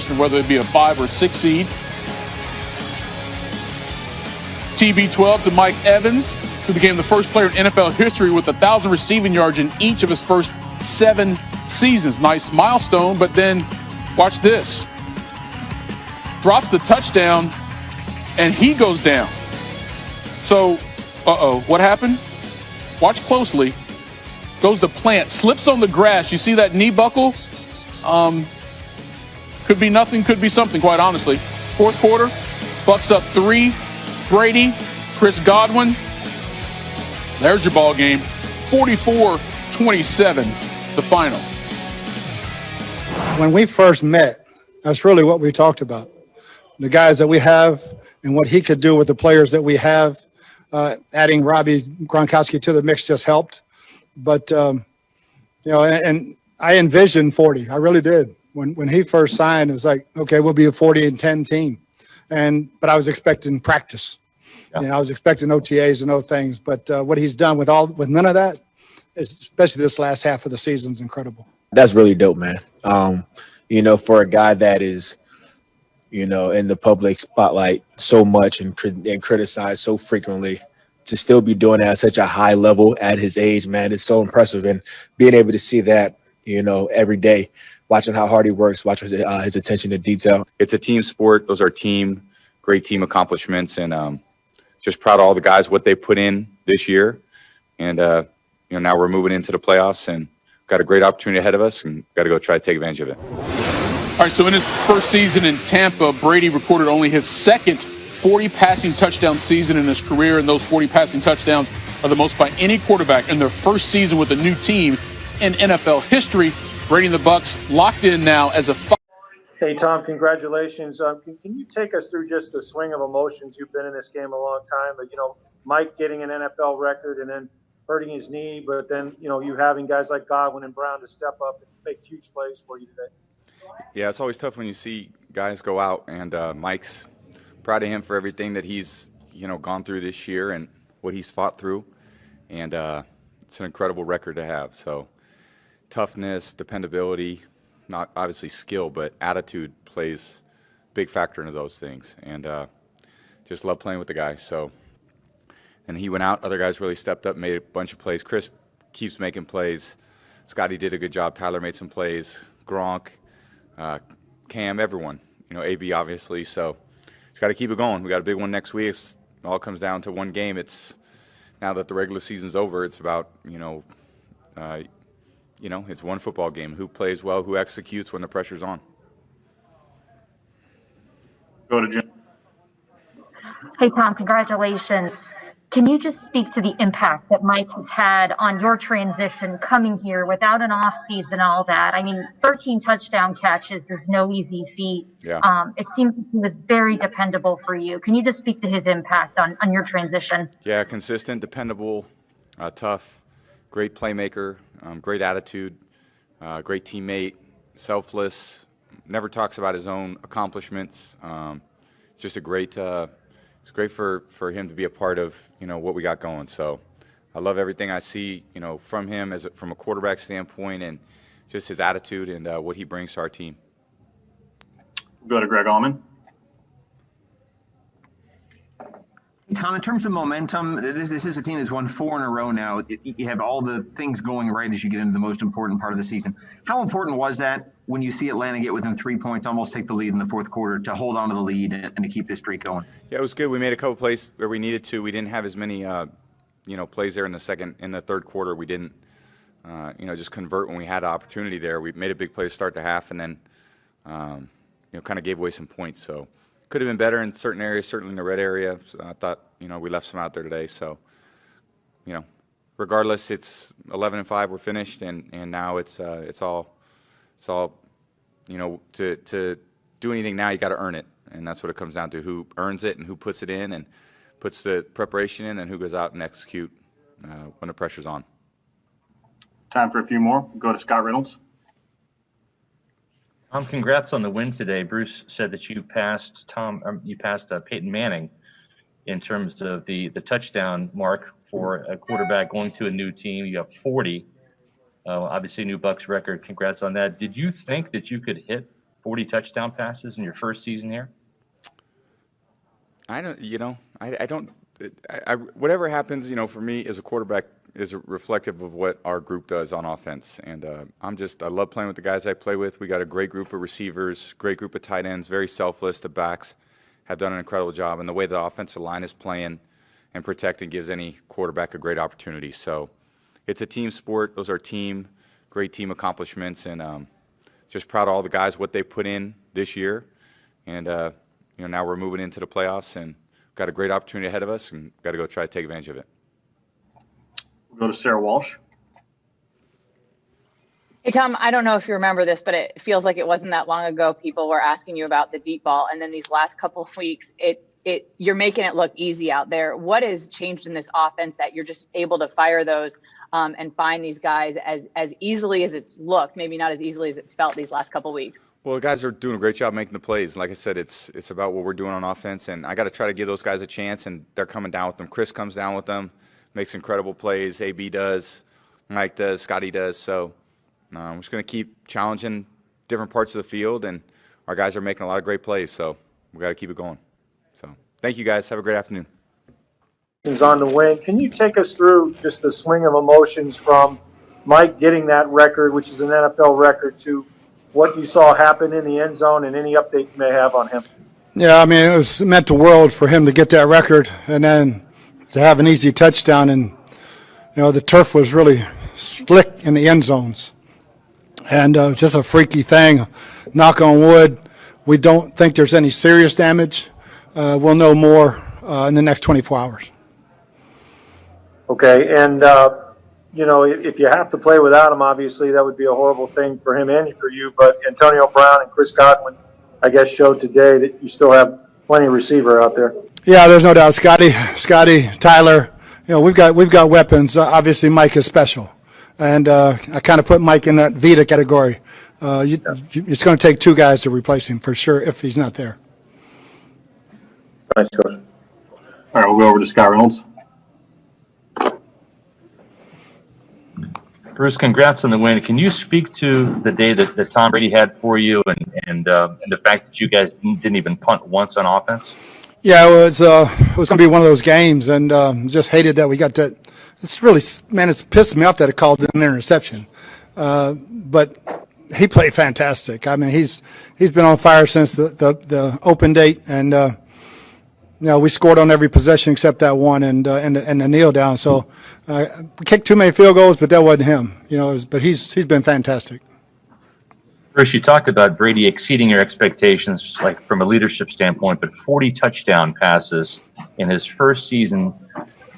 question whether it be a 5 or 6 seed. TB12 to Mike Evans, who became the first player in NFL history with 1,000 receiving yards in each of his first 7 seasons. Nice milestone, but then watch this. Drops the touchdown, and he goes down. So, what happened? Watch closely. Goes to plant, slips on the grass. You see that knee buckle? Could be nothing, could be something, quite honestly. Fourth quarter, Bucs up 3. Brady, Chris Godwin. There's your ball game. 44-27, the final. When we first met, that's really what we talked about. The guys that we have and what he could do with the players that we have. Adding Robbie Gronkowski to the mix just helped. But, and I envisioned 40. I really did. When he first signed, it was like, okay, we'll be a 40-10 team. But I was expecting practice. Yeah. I was expecting OTAs and other things. But what he's done with none of that, especially this last half of the season, is incredible. That's really dope, man. For a guy that is, in the public spotlight so much and criticized so frequently, to still be doing that at such a high level at his age, man, it's so impressive. And being able to see that, every day, watching how hard he works, watching his attention to detail. It's a team sport. Those are great team accomplishments, and just proud of all the guys, what they put in this year. And, now we're moving into the playoffs and got a great opportunity ahead of us and got to go try to take advantage of it. All right, so in his first season in Tampa, Brady recorded only his second 40 passing touchdown season in his career, and those 40 passing touchdowns are the most by any quarterback in their first season with a new team in NFL history. Brady and the Bucs locked in now as a. Hey, Tom, congratulations. Can you take us through just the swing of emotions? You've been in this game a long time, but, Mike getting an NFL record and then hurting his knee, but then, you having guys like Godwin and Brown to step up and make huge plays for you today. Yeah, it's always tough when you see guys go out, and Mike's proud of him for everything that he's, gone through this year and what he's fought through, and it's an incredible record to have. So toughness, dependability, not obviously skill, but attitude plays a big factor into those things, and just love playing with the guy. So, and he went out, other guys really stepped up, made a bunch of plays. Chris keeps making plays. Scotty did a good job. Tyler made some plays. Gronk, Cam, everyone, AB obviously. So just got to keep it going. We got a big one next week. It all comes down to one game. It's now that the regular season's over, it's about, it's one football game. Who plays well, who executes when the pressure's on. Go to Jim. Hey, Tom, congratulations. Can you just speak to the impact that Mike has had on your transition coming here without an off season, all that? I mean, 13 touchdown catches is no easy feat. Yeah. It seems he was very dependable for you. Can you just speak to his impact on your transition? Yeah, consistent, dependable, tough, great playmaker, great attitude, great teammate, selfless, never talks about his own accomplishments. Just a great it's great for him to be a part of, what we got going. So I love everything I see, from him from a quarterback standpoint, and just his attitude and what he brings to our team. Go to Greg Allman. Tom, in terms of momentum, this is a team that's won 4 in a row now. You have all the things going right as you get into the most important part of the season. How important was that when you see Atlanta get within 3 points, almost take the lead in the fourth quarter, to hold on to the lead and to keep this streak going? Yeah, it was good. We made a couple plays where we needed to. We didn't have as many, plays there in the third quarter. We didn't, just convert when we had an opportunity there. We made a big play to start the half, and then, kind of gave away some points. So could have been better in certain areas, certainly in the red area. So I thought, we left some out there today. So, regardless, it's 11-5. We're finished, and now it's all, to do anything now, you got to earn it, and that's what it comes down to: who earns it and who puts it in and puts the preparation in, and who goes out and execute when the pressure's on. Time for a few more. Go to Scott Reynolds. Tom, congrats on the win today. Bruce said that you passed Peyton Manning in terms of the touchdown mark for a quarterback going to a new team. You have 40, obviously a new Bucs record. Congrats on that. Did you think that you could hit 40 touchdown passes in your first season here? I don't, whatever happens, for me as a quarterback is reflective of what our group does on offense. And I love playing with the guys I play with. We got a great group of receivers, great group of tight ends, very selfless. The backs have done an incredible job. And the way the offensive line is playing and protecting gives any quarterback a great opportunity. So it's a team sport. Those are great team accomplishments. And just proud of all the guys, what they put in this year. And, now we're moving into the playoffs and got a great opportunity ahead of us and got to go try to take advantage of it. We'll go to Sarah Walsh. Hey, Tom, I don't know if you remember this, but it feels like it wasn't that long ago people were asking you about the deep ball. And then these last couple of weeks, you're making it look easy out there. What has changed in this offense that you're just able to fire those and find these guys as easily as it's looked, maybe not as easily as it's felt these last couple of weeks? Well, the guys are doing a great job making the plays. Like I said, it's about what we're doing on offense, and I got to try to give those guys a chance, and they're coming down with them. Chris comes down with them, makes incredible plays. AB does, Mike does, Scotty does. So I'm just going to keep challenging different parts of the field, and our guys are making a lot of great plays, so we got to keep it going. So thank you, guys. Have a great afternoon. On the wing, can you take us through just the swing of emotions from Mike getting that record, which is an NFL record, to what you saw happen in the end zone and any update you may have on him? Yeah, I mean, it meant the world for him to get that record and then to have an easy touchdown. And, the turf was really slick in the end zones. And just a freaky thing. Knock on wood, we don't think there's any serious damage. We'll know more in the next 24 hours. Okay, and if you have to play without him, obviously that would be a horrible thing for him and for you. But Antonio Brown and Chris Godwin, I guess, showed today that you still have plenty of receiver out there. Yeah, there's no doubt. Scotty, Tyler, we've got weapons. Obviously, Mike is special, and I kind of put Mike in that Vita category. It's going to take two guys to replace him for sure if he's not there. Thanks, Coach. All right, we'll go over to Scott Reynolds. Bruce, congrats on the win. Can you speak to the day that Tom Brady had for you and the fact that you guys didn't even punt once on offense? Yeah, it was going to be one of those games, and just hated that we got that. It's really, man, it's pissed me off that it called an interception. But he played fantastic. I mean, he's been on fire since the open date, and we scored on every possession except that one and the kneel down. So we kicked too many field goals, but that wasn't him. But he's been fantastic. Bruce, you talked about Brady exceeding your expectations, like from a leadership standpoint, but 40 touchdown passes in his first season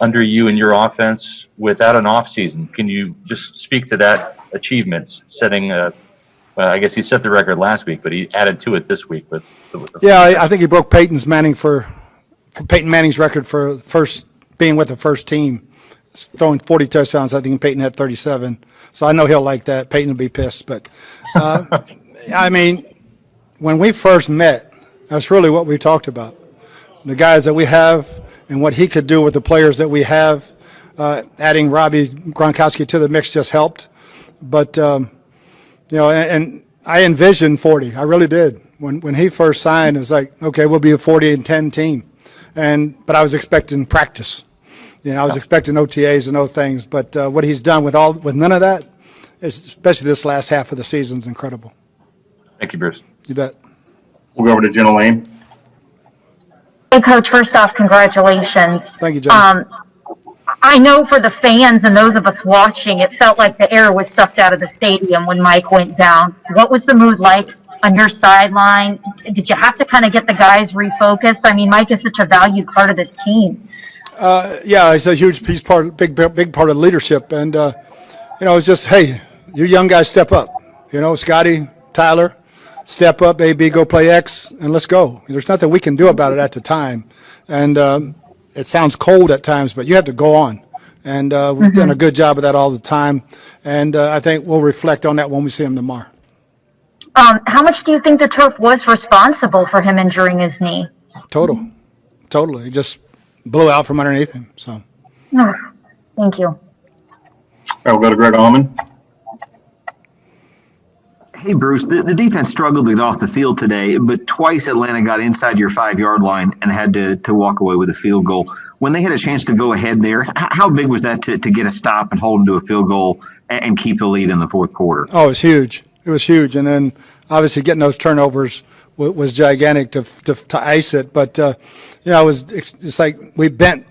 under you and your offense without an off season. Can you just speak to that achievement, setting I guess he set the record last week, but he added to it this week with I think he broke Peyton Manning's record for being with the first team, throwing 40 touchdowns. I think Peyton had 37. So I know he'll like that. Peyton will be pissed. But, I mean, when we first met, that's really what we talked about. The guys that we have and what he could do with the players that we have. Adding Robbie Gronkowski to the mix just helped. But, and I envisioned 40. I really did. When he first signed, it was like, okay, we'll be a 40-10 team. But I was expecting practice. I was expecting OTAs and other things. But what he's done with none of that, especially this last half of the season, is incredible. Thank you, Bruce. You bet. We'll go over to Jenna Lane. Hey, Coach, first off, congratulations. Thank you, Jenna. I know for the fans and those of us watching, it felt like the air was sucked out of the stadium when Mike went down. What was the mood like on your sideline? Did you have to kind of get the guys refocused? I mean, Mike is such a valued part of this team. Yeah, he's a huge big part of leadership. And, it's just, hey, you young guys step up. Scotty, Tyler, step up, AB, go play X, and let's go. There's nothing we can do about it at the time. And it sounds cold at times, but you have to go on. And we've done a good job of that all the time. And I think we'll reflect on that when we see him tomorrow. How much do you think the turf was responsible for him injuring his knee? Totally. He just blew out from underneath him. So. No, thank you. All right, we'll go to Greg Allman. Hey, Bruce, the defense struggled to get off the field today, but twice Atlanta got inside your 5-yard line and had to walk away with a field goal. When they had a chance to go ahead there, how big was that to get a stop and hold them to a field goal and keep the lead in the fourth quarter? Oh, it was huge. It was huge. And then obviously getting those turnovers was gigantic to ice it. But, it's like we bent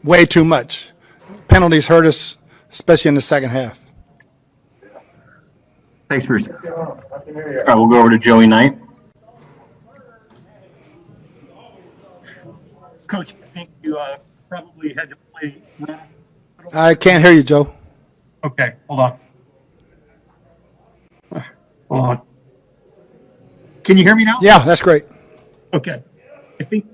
way too much. Penalties hurt us, especially in the second half. Thanks, Bruce. All right, we'll go over to Joey Knight. Coach, I think you probably had to play. I can't hear you, Joe. Okay, hold on. Hold on. Can you hear me now? Yeah, that's great. Okay. I think